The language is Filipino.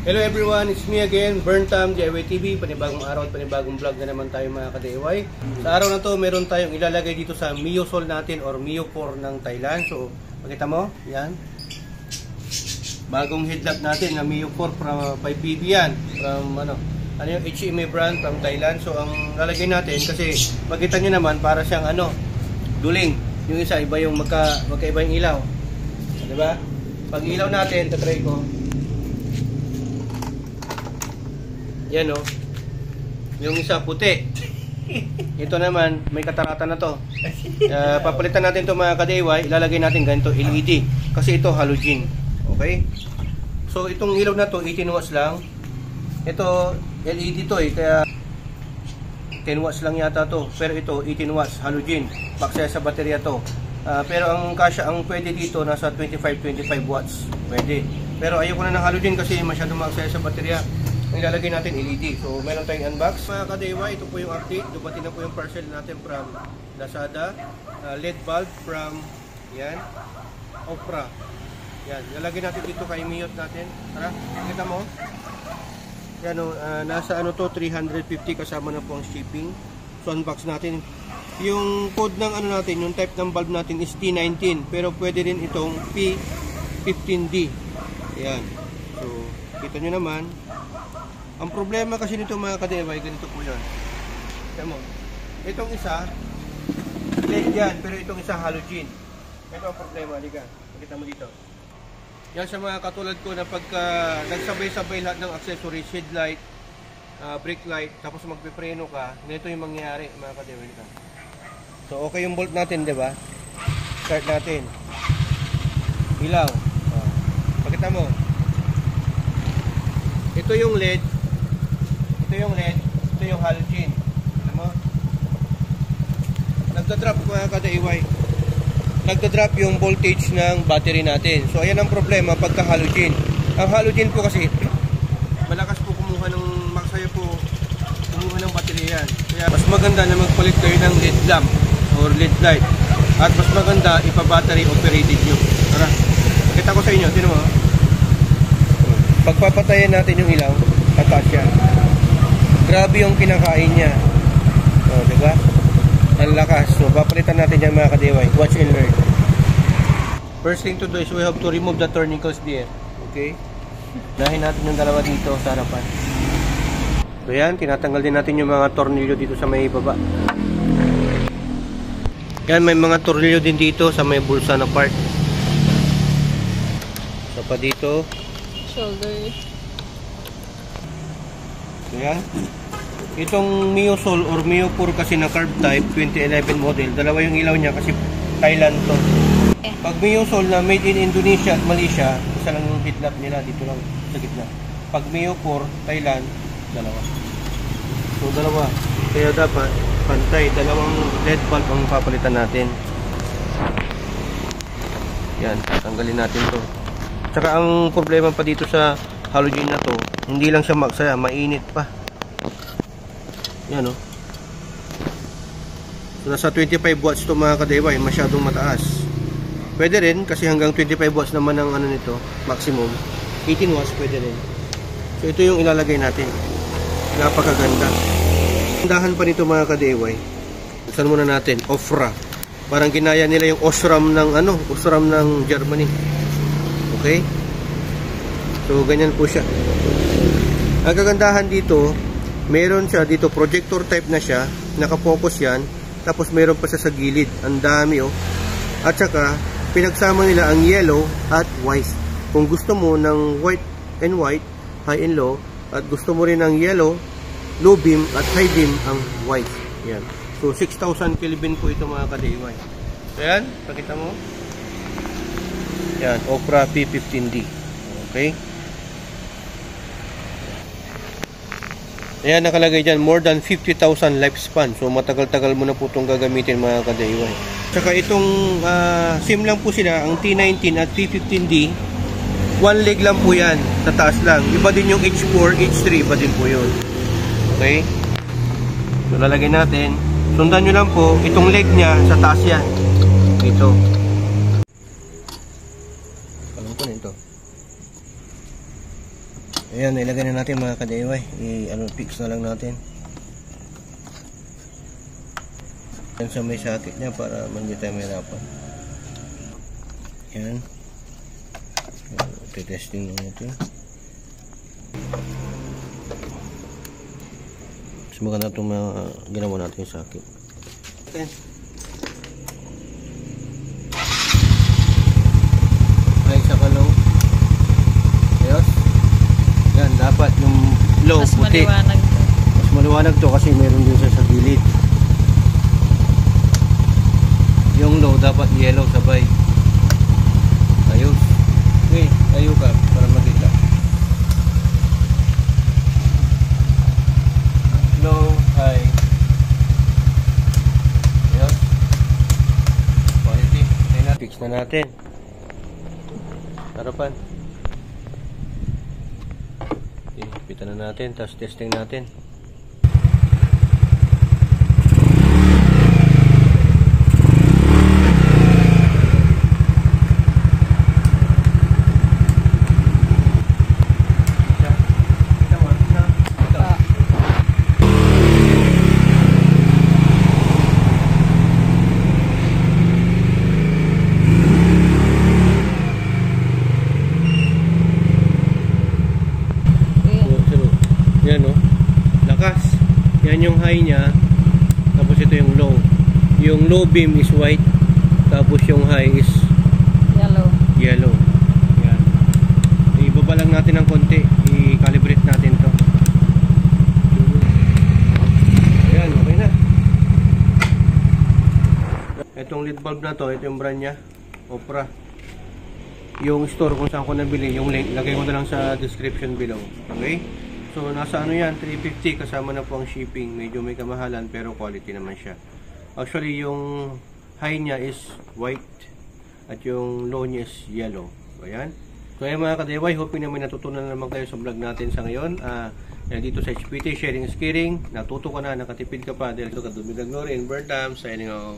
Hello everyone, it's me again, Burntam, DIY TV. Panibagong araw at panibagong vlog na naman tayo mga ka-DIY. Sa araw na to, meron tayong ilalagay dito sa Miyosol natin or Miyopor ng Thailand. So, makita mo, yan. Bagong headlock natin na Miyopor by PB yan. From ano yung HMA brand from Thailand. So, ang lalagay natin, kasi makita nyo naman, para siyang duling. Yung isa, iba yung magkaiba yung ilaw. Diba? Pag ilaw natin, tatry ko. Yan o. Yung isa puti. Ito naman, may katarata na to. Papalitan natin to mga ka-DIY. Ilalagay natin ganito, LED. Kasi ito halogen. Okay? So itong ilaw na to, 18 watts lang. Ito, LED to kaya 10 watts lang yata to. Pero ito, 18 watts, halogen. Baksaya sa baterya to. Pero ang pwede dito, nasa 25 watts. Pwede. Pero ayoko na ng halogen kasi masyadong maksaya sa baterya. Ilalagay natin LED. So, meron tayong unbox. Mga ka-DIY, ito po yung update. Dumating na po yung parcel natin from Lazada. LED bulb from, yan, Opera. Yan, ilalagay natin dito kay Miyot natin. Tara, kita mo. Yan o, nasa to, 350 kasama na po ang shipping. So, unbox natin. Yung code ng natin, yung type ng bulb natin is T19. Pero pwede rin itong P15D. Yan. So, kita nyo naman. Ang problema kasi nito mga ka-DIY, ganito po yan. Tignan mo. Itong isa, LED yan, pero itong isa halogen. Ito ang problema, liga. Makita mo dito. Yan sa mga katulad ko na pagka nagsabay-sabay lahat ng accessories, headlight, brake light, tapos magpipreno ka, ganito yung mangyayari mga ka-DIY. So okay yung bolt natin, di ba? Start natin. Ilaw. Makita mo. Ito yung LED. Ito yung LED, ito yung halogen. Alam mo? Nagda-drop mga ka-DIY. Nagda-drop yung voltage ng battery natin. So ayan ang problema pagka halogen. Ang halogen po kasi malakas po kumuha ng maksaya po kumuha ng battery yan. Kaya mas maganda na magpalit kayo ng LED lamp or LED light. At mas maganda ipa-battery operated nyo. Tara, pakita ko sa inyo. Sino mo? Pagpapatayin natin yung ilaw, tataas yan. Grabe yung kinakain niya. O, diba? Ang lakas. So, papalitan natin yan mga ka-DIY. Watch and learn. First thing to do is we have to remove the tourniquets there. Okay? Dahin natin yung dalawa dito sa harapan. So, yan. Tinatanggal din natin yung mga tornilyo dito sa may baba. Yan, may mga tornilyo din dito sa may bulsa na part. So, pa dito. Shoulder. So, yan. Itong Miyosol or Miyopor kasi na carb type 2011 model, dalawa yung ilaw niya kasi Thailand to. Pag Miyosol na made in Indonesia at Malaysia, isa lang yung headlamp nila dito lang sa gitna. Pag Miyopor Thailand, dalawa. So dalawa. Kaya dapat pantay, dalawang LED bulb ang papalitan natin. Yan, tanggalin natin to. Tsaka ang problema pa dito sa halogen na to, hindi lang siya maksaya, mainit pa. Yan o. So, nasa 25 watts to mga ka-DIY, masyadong mataas. Pwede rin, kasi hanggang 25 watts naman ang nito, maximum. 18 watts pwede rin. So ito yung ilalagay natin. Napakaganda. Gandahan pa nito mga ka-DIY. Buksan muna natin, Opera. Parang ginaya nila yung Osram ng Osram ng Germany. Okay? So ganyan po siya. Ang kagandahan dito, meron siya dito, projector type na siya, nakapokus yan, tapos meron pa siya sa gilid, ang dami at saka pinagsama nila ang yellow at white. Kung gusto mo ng white and white, high and low, at gusto mo rin ng yellow, low beam at high beam ang white. Yan. So 6,000 Kelvin po ito mga ka-DIY. So yan, pakita mo. Yan, Opera P15D. Okay? Ayan, nakalagay dyan, more than 50,000 lifespan. So, matagal-tagal mo na po itong gagamitin mga ka-DIY. Tsaka itong SIM lang po sila, ang T19 at P15D, one leg lang po yan, sa taas lang. Iba din yung H4, H3, iba din po yun. Okay? So, lalagay natin. Sundan nyo lang po, itong leg niya, sa taas yan. Dito. Alam ko na ito. Ayan, ilagay na natin mga ka-DIY. Fix na lang natin. Yan sa may socket niya para hindi tayo mahirapan. Yan. Testing na natin. Mas maganda itong ginawa natin yung socket. Okay. Ay, sa kalong. Ayos. Yan, dapat yung low Mas puti. maliwanag to. Mas maliwanag to kasi meron din sa gilid. Yung low dapat yellow sabay. Ayos. Okay, tayo ka para makita. Low, high. Ayos. Quality. Fix na natin. Harapan. Okay, pitan na natin, tapos testing natin. Yan o, lakas. Yan yung high nya. Tapos ito yung low. Yung low beam is white. Tapos yung high is yellow. Yan. Ibaba lang natin ng konti. I-calibrate natin to. Ayan, okay na. Itong lead bulb na to, ito yung brand nya, Opera. Yung store kung saan ko nabili, yung link, lagay ko na lang sa description below. Okay? So, nasa ano yan, 350 kasama na po ang shipping. Medyo may kamahalan pero quality naman siya. Actually, yung high niya is white at yung low niya is yellow. Ayan. So, ayan mga ka-DIY, hoping na may natutunan naman kayo sa vlog natin sa ngayon. Dito sa HPT, sharing is caring. Natuto ka na, nakatipid ka pa. Dahil ito ka, Domingo Glory and Birdam, signing off.